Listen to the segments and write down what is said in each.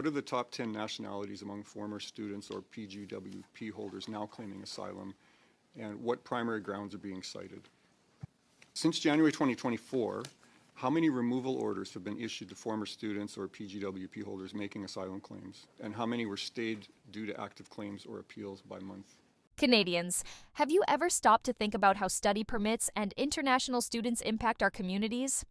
What are the top 10 nationalities among former students or PGWP holders now claiming asylum, and what primary grounds are being cited? Since January 2024, how many removal orders have been issued to former students or PGWP holders making asylum claims, and how many were stayed due to active claims or appeals by month? Canadians, have you ever stopped to think about how study permits and international students impact our communities?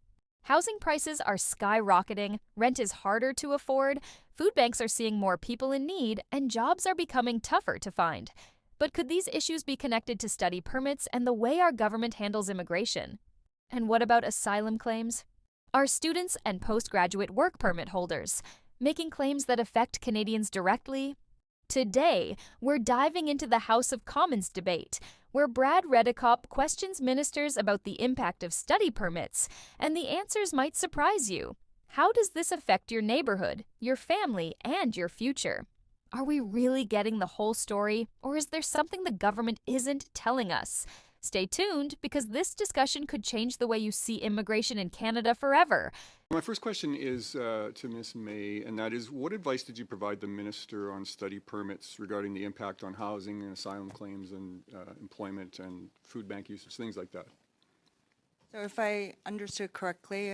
Housing prices are skyrocketing, rent is harder to afford, food banks are seeing more people in need, and jobs are becoming tougher to find. But could these issues be connected to study permits and the way our government handles immigration? And what about asylum claims? Are students and postgraduate work permit holders making claims that affect Canadians directly? Today, we're diving into the House of Commons debate, where Brad Redekopp questions ministers about the impact of study permits, and the answers might surprise you. How does this affect your neighborhood, your family, and your future? Are we really getting the whole story, or is there something the government isn't telling us? Stay tuned, because this discussion could change the way you see immigration in Canada forever. My first question is to Ms. May, and that is, what advice did you provide the Minister on study permits regarding the impact on housing and asylum claims and employment and food bank usage, things like that? So if I understood correctly,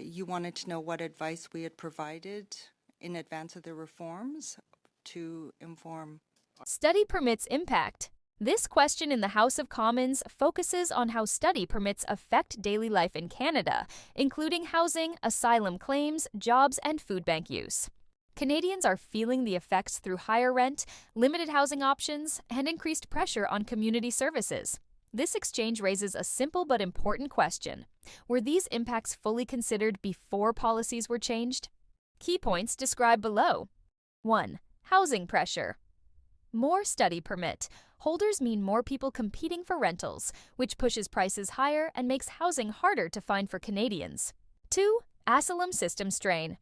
you wanted to know what advice we had provided in advance of the reforms to inform. Study permits impact. This question in the House of Commons focuses on how study permits affect daily life in Canada, including housing, asylum claims, jobs, and food bank use. Canadians are feeling the effects through higher rent, limited housing options, and increased pressure on community services. This exchange raises a simple but important question. Were these impacts fully considered before policies were changed? Key points described below. 1. Housing pressure. More study permit holders mean more people competing for rentals, which pushes prices higher and makes housing harder to find for Canadians. 2. Asylum system strain.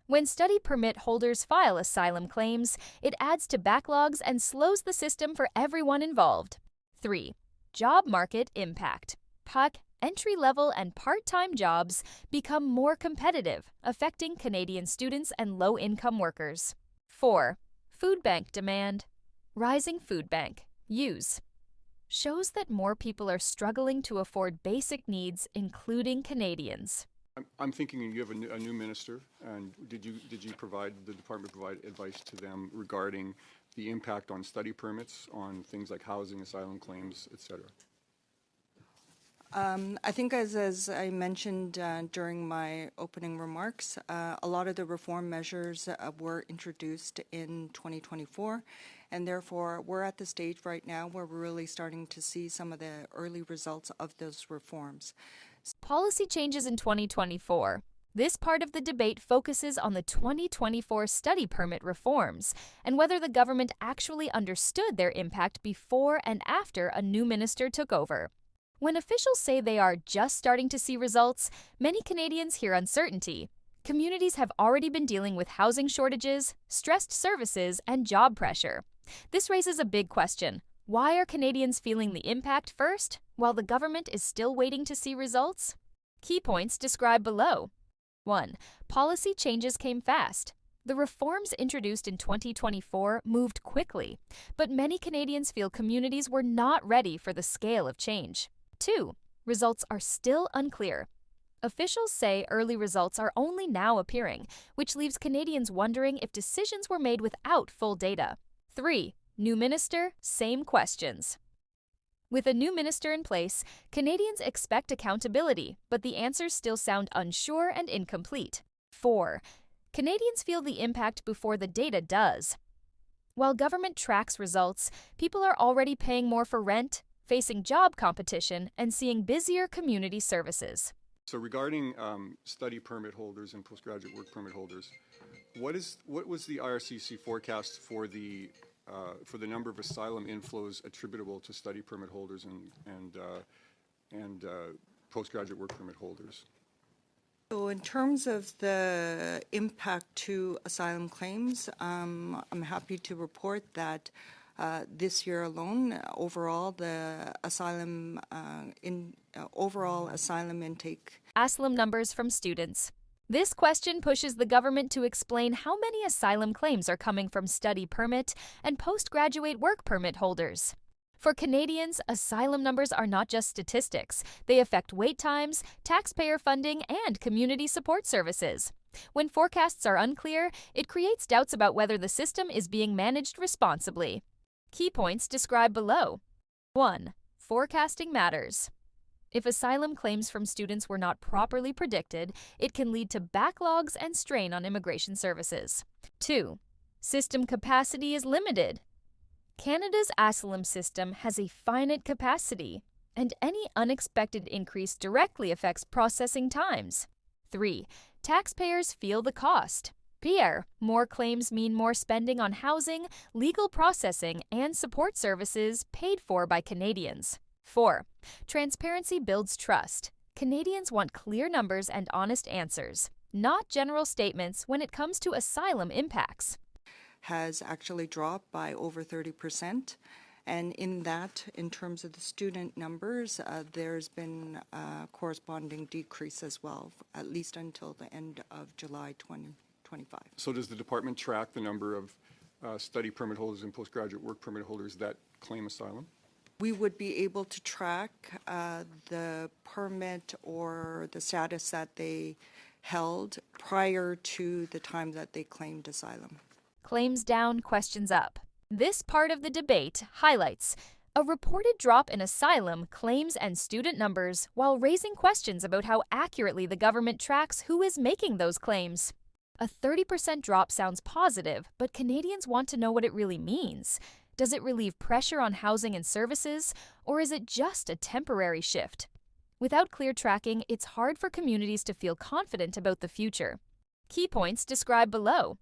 When study permit holders file asylum claims, it adds to backlogs and slows the system for everyone involved. 3. Job market impact. PUC, entry-level and part-time jobs become more competitive, affecting Canadian students and low-income workers. 4. Food bank demand. Rising food bank use shows that more people are struggling to afford basic needs, including Canadians. I'm thinking you have a new minister, and did the department provide advice to them regarding the impact on study permits, on things like housing, asylum claims, etc.? I think as I mentioned during my opening remarks, a lot of the reform measures were introduced in 2024, and therefore we're at the stage right now where we're really starting to see some of the early results of those reforms. Policy changes in 2024. This part of the debate focuses on the 2024 study permit reforms and whether the government actually understood their impact before and after a new minister took over. When officials say they are just starting to see results, many Canadians hear uncertainty. Communities have already been dealing with housing shortages, stressed services, and job pressure. This raises a big question. Why are Canadians feeling the impact first, while the government is still waiting to see results? Key points described below. 1. Policy changes came fast. The reforms introduced in 2024 moved quickly, but many Canadians feel communities were not ready for the scale of change. 2. Results are still unclear. Officials say early results are only now appearing, which leaves Canadians wondering if decisions were made without full data. 3. New minister, same questions. With a new minister in place, Canadians expect accountability, but the answers still sound unsure and incomplete. 4. Canadians feel the impact before the data does. While government tracks results, people are already paying more for rent, facing job competition, and seeing busier community services. So regarding study permit holders and postgraduate work permit holders, what was the IRCC forecast for the number of asylum inflows attributable to study permit holders and postgraduate work permit holders? So in terms of the impact to asylum claims, I'm happy to report that this year alone, overall, the asylum overall asylum intake. Asylum numbers from students. This question pushes the government to explain how many asylum claims are coming from study permit and postgraduate work permit holders. For Canadians, asylum numbers are not just statistics. They affect wait times, taxpayer funding, and community support services. When forecasts are unclear, it creates doubts about whether the system is being managed responsibly. Key points described below. 1. Forecasting matters. If asylum claims from students were not properly predicted, it can lead to backlogs and strain on immigration services. 2. System capacity is limited. Canada's asylum system has a finite capacity, and any unexpected increase directly affects processing times. 3. Taxpayers feel the cost. Pierre, more claims mean more spending on housing, legal processing, and support services paid for by Canadians. 4. Transparency builds trust. Canadians want clear numbers and honest answers, not general statements when it comes to asylum impacts. Has actually dropped by over 30%. And in that, in terms of the student numbers, there's been a corresponding decrease as well, at least until the end of July 2025. So does the department track the number of study permit holders and postgraduate work permit holders that claim asylum? We would be able to track the permit or the status that they held prior to the time that they claimed asylum. Claims down, questions up. This part of the debate highlights a reported drop in asylum claims and student numbers while raising questions about how accurately the government tracks who is making those claims. A 30% drop sounds positive, but Canadians want to know what it really means. Does it relieve pressure on housing and services, or is it just a temporary shift? Without clear tracking, it's hard for communities to feel confident about the future. Key points described below.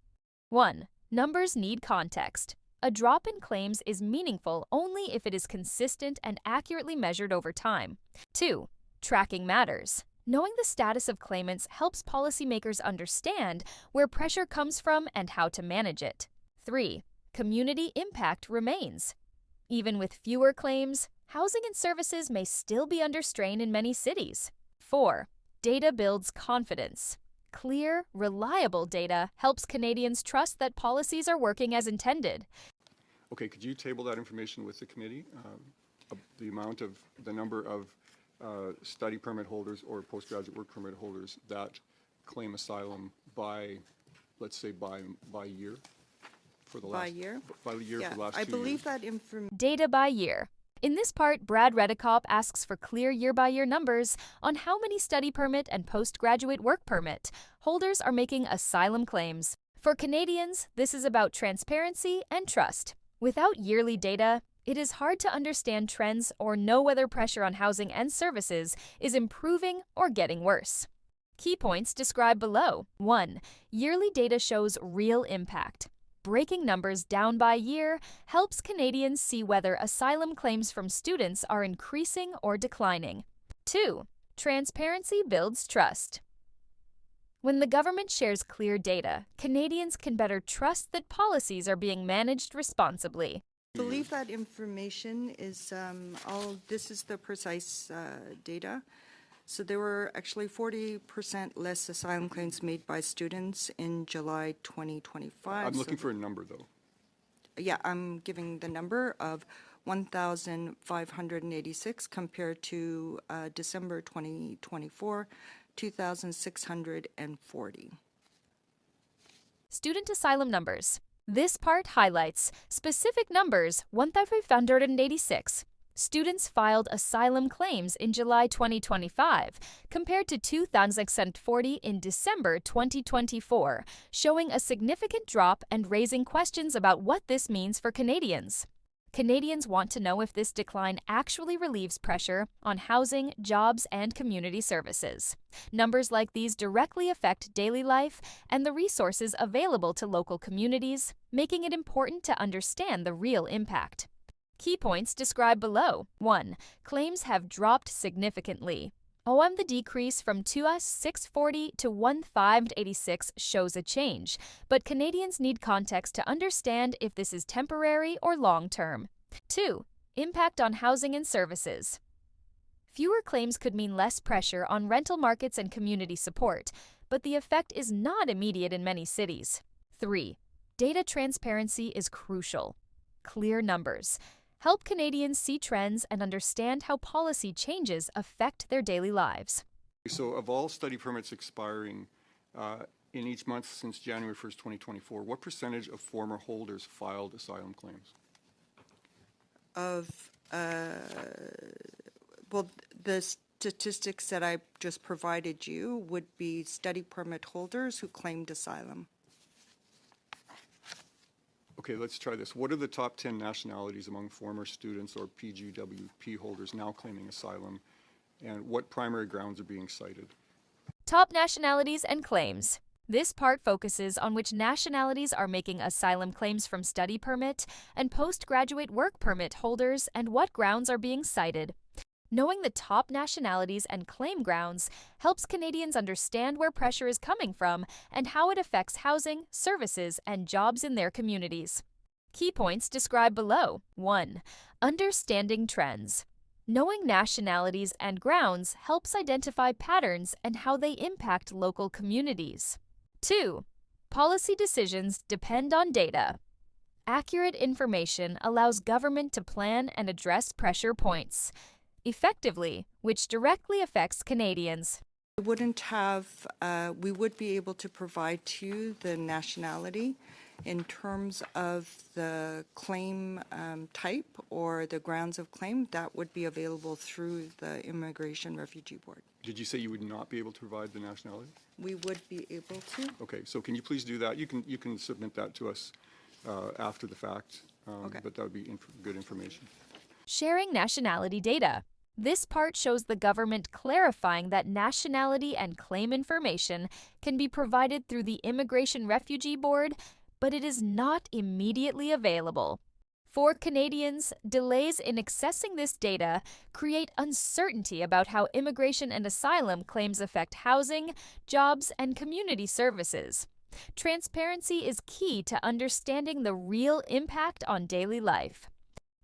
1. Numbers need context. A drop in claims is meaningful only if it is consistent and accurately measured over time. 2. Tracking matters. Knowing the status of claimants helps policymakers understand where pressure comes from and how to manage it. 3. Community impact remains. Even with fewer claims, housing and services may still be under strain in many cities. 4. Data builds confidence. Clear, reliable data helps Canadians trust that policies are working as intended. Okay, could you table that information with the committee? The number of study permit holders or postgraduate work permit holders that claim asylum by, let's say, by year? For the last, By year? By the year Yeah, for the last 2 I years. believe that information. Data by year. In this part, Brad Redekopp asks for clear year-by-year numbers on how many study permit and postgraduate work permit holders are making asylum claims. For Canadians, this is about transparency and trust. Without yearly data, it is hard to understand trends or know whether pressure on housing and services is improving or getting worse. Key points described below. 1. Yearly data shows real impact. Breaking numbers down by year helps Canadians see whether asylum claims from students are increasing or declining. 2. Transparency builds trust. When the government shares clear data, Canadians can better trust that policies are being managed responsibly. I believe that information is, this is the precise data. So there were actually 40% less asylum claims made by students in July 2025. I'm looking for a number, though. Yeah, I'm giving the number of 1,586 compared to December 2024, 2,640. Student asylum numbers. This part highlights specific numbers 1,586. Students filed asylum claims in July 2025 compared to 2,640 in December 2024, showing a significant drop and raising questions about what this means for Canadians. Canadians want to know if this decline actually relieves pressure on housing, jobs, and community services. Numbers like these directly affect daily life and the resources available to local communities, making it important to understand the real impact. Key points described below. 1. Claims have dropped significantly. The decrease from 2,640 to 1,586 shows a change, but Canadians need context to understand if this is temporary or long-term. 2. Impact on housing and services. Fewer claims could mean less pressure on rental markets and community support, but the effect is not immediate in many cities. 3. Data transparency is crucial. Clear numbers. Help Canadians see trends and understand how policy changes affect their daily lives. So of all study permits expiring in each month since January 1st, 2024, what percentage of former holders filed asylum claims? Well, the statistics that I just provided you would be study permit holders who claimed asylum. Okay, let's try this. What are the top 10 nationalities among former students or PGWP holders now claiming asylum, and what primary grounds are being cited? Top nationalities and claims. This part focuses on which nationalities are making asylum claims from study permit and postgraduate work permit holders and what grounds are being cited. Knowing the top nationalities and claim grounds helps Canadians understand where pressure is coming from and how it affects housing, services, and jobs in their communities. Key points described below. 1. Understanding trends. Knowing nationalities and grounds helps identify patterns and how they impact local communities. 2. Policy decisions depend on data. Accurate information allows government to plan and address pressure points effectively, which directly affects Canadians. We would be able to provide to you the nationality in terms of the claim type or the grounds of claim. That would be available through the Immigration and Refugee Board. Did you say you would not be able to provide the nationality? We would be able to. Okay, so can you please do that? You can submit that to us after the fact, Okay. but that would be good information. Sharing nationality data. This part shows the government clarifying that nationality and claim information can be provided through the Immigration and Refugee Board, but it is not immediately available. For Canadians, delays in accessing this data create uncertainty about how immigration and asylum claims affect housing, jobs, and community services. Transparency is key to understanding the real impact on daily life.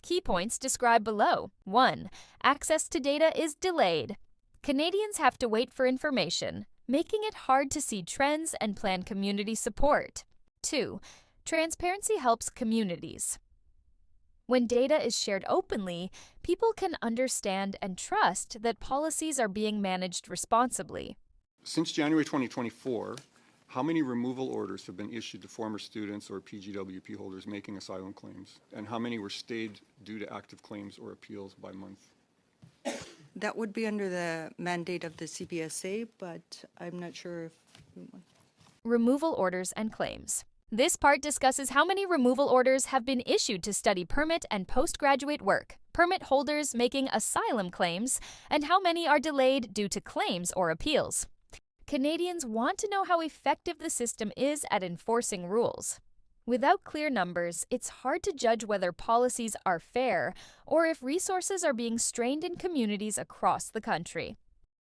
Key points described below. 1. Access to data is delayed. Canadians have to wait for information, making it hard to see trends and plan community support. 2. Transparency helps communities. When data is shared openly, people can understand and trust that policies are being managed responsibly. Since January 2024, how many removal orders have been issued to former students or PGWP holders making asylum claims? And how many were stayed due to active claims or appeals by month? That would be under the mandate of the CBSA, but I'm not sure if we want. Removal orders and claims. This part discusses how many removal orders have been issued to study permit and postgraduate work permit holders making asylum claims, and how many are delayed due to claims or appeals. Canadians want to know how effective the system is at enforcing rules. Without clear numbers, it's hard to judge whether policies are fair or if resources are being strained in communities across the country.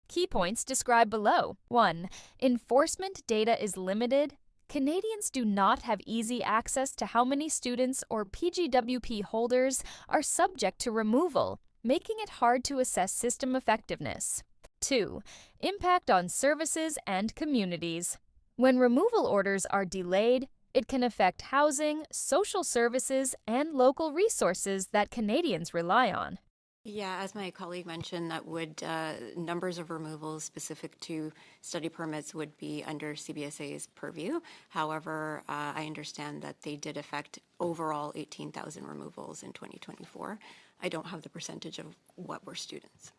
Key points described below. 1. Enforcement data is limited. Canadians do not have easy access to how many students or PGWP holders are subject to removal, making it hard to assess system effectiveness. 2. Impact on services and communities. When removal orders are delayed, it can affect housing, social services, and local resources that Canadians rely on. Yeah, as my colleague mentioned, that would numbers of removals specific to study permits would be under CBSA's purview. However, I understand that they did affect overall 18,000 removals in 2024. I don't have the percentage of what were students.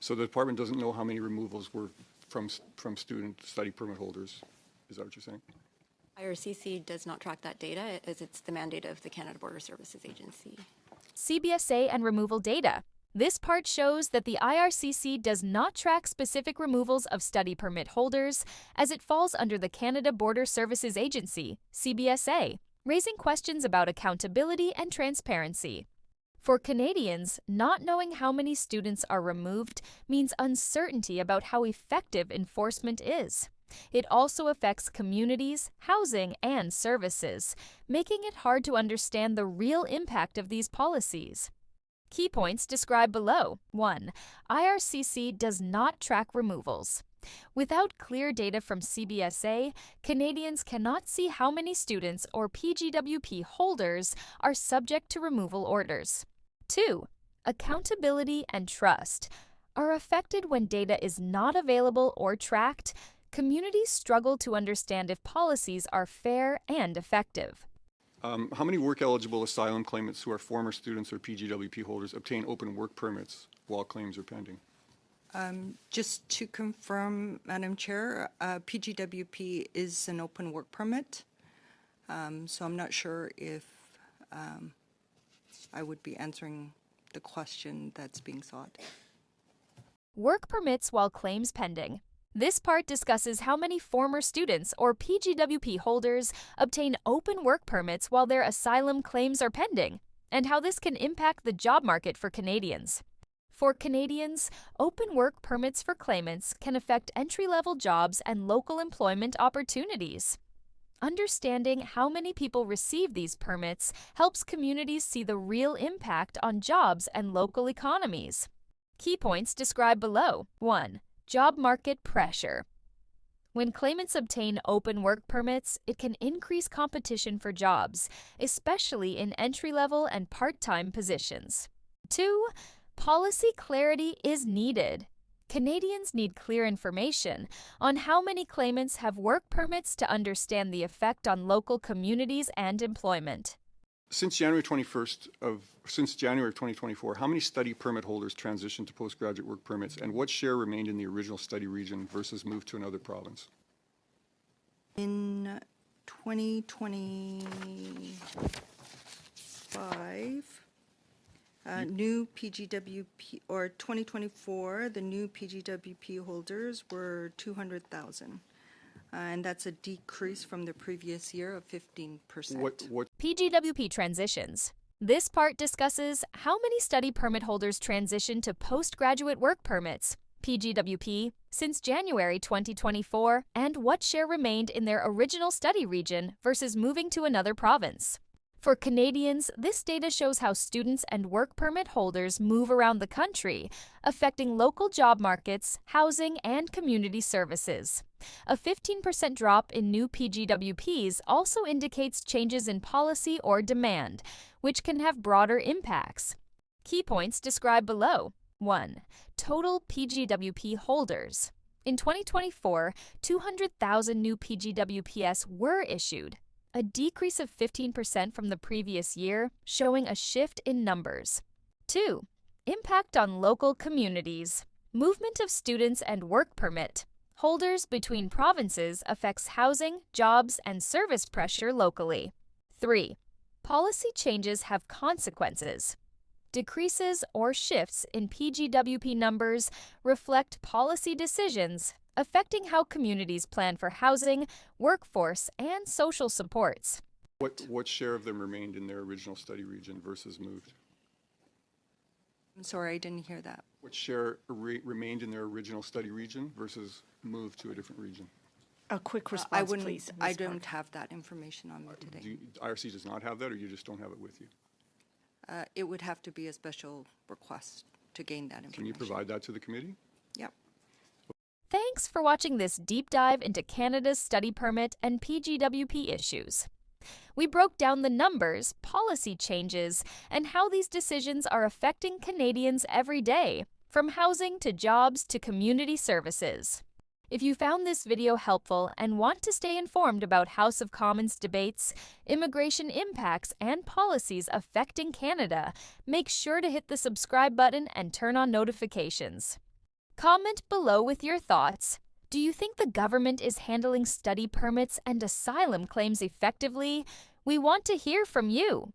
So the department doesn't know how many removals were from student study permit holders. Is that what you're saying? IRCC does not track that data, as it's the mandate of the Canada Border Services Agency. CBSA and removal data. This part shows that the IRCC does not track specific removals of study permit holders, as it falls under the Canada Border Services Agency, CBSA, raising questions about accountability and transparency. For Canadians, not knowing how many students are removed means uncertainty about how effective enforcement is. It also affects communities, housing, and services, making it hard to understand the real impact of these policies. Key points described below. 1. IRCC does not track removals. Without clear data from CBSA, Canadians cannot see how many students or PGWP holders are subject to removal orders. 2. Accountability and trust are affected when data is not available or tracked. Communities struggle to understand if policies are fair and effective. How many work-eligible asylum claimants who are former students or PGWP holders obtain open work permits while claims are pending? Just to confirm, Madam Chair, PGWP is an open work permit, so I'm not sure if I would be answering the question that's being sought. Work permits while claims pending. This part discusses how many former students or PGWP holders obtain open work permits while their asylum claims are pending, and how this can impact the job market for Canadians. For Canadians, open work permits for claimants can affect entry-level jobs and local employment opportunities. Understanding how many people receive these permits helps communities see the real impact on jobs and local economies. Key points described below. 1. Job market pressure. When claimants obtain open work permits, it can increase competition for jobs, especially in entry-level and part-time positions. 2. Policy clarity is needed. Canadians need clear information on how many claimants have work permits to understand the effect on local communities and employment. Since January 2024, how many study permit holders transitioned to postgraduate work permits, and what share remained in the original study region versus moved to another province? In 2025, new PGWP, or 2024, the new PGWP holders were 200,000. And that's a decrease from the previous year of 15%. PGWP transitions. This part discusses how many study permit holders transitioned to postgraduate work permits, PGWP, since January 2024, and what share remained in their original study region versus moving to another province. For Canadians, this data shows how students and work permit holders move around the country, affecting local job markets, housing, and community services. A 15% drop in new PGWPs also indicates changes in policy or demand, which can have broader impacts. Key points described below. 1. Total PGWP holders. In 2024, 200,000 new PGWPs were issued, a decrease of 15% from the previous year, showing a shift in numbers. 2. Impact on local communities. Movement of students and work permit holders between provinces affects housing, jobs, and service pressure locally. 3. Policy changes have consequences. Decreases or shifts in PGWP numbers reflect policy decisions affecting how communities plan for housing, workforce, and social supports. What share of them remained in their original study region versus moved? I'm sorry, I didn't hear that. What share remained in their original study region versus moved to a different region? A quick response, please. I Ms. Park. don't have that information on me today. IRC does not have that, or you just don't have it with you? It would have to be a special request to gain that information. Can you provide that to the committee? Yep. Thanks for watching this deep dive into Canada's study permit and PGWP issues. We broke down the numbers, policy changes, and how these decisions are affecting Canadians every day, from housing to jobs to community services. If you found this video helpful and want to stay informed about House of Commons debates, immigration impacts, and policies affecting Canada, make sure to hit the subscribe button and turn on notifications. Comment below with your thoughts. Do you think the government is handling study permits and asylum claims effectively? We want to hear from you.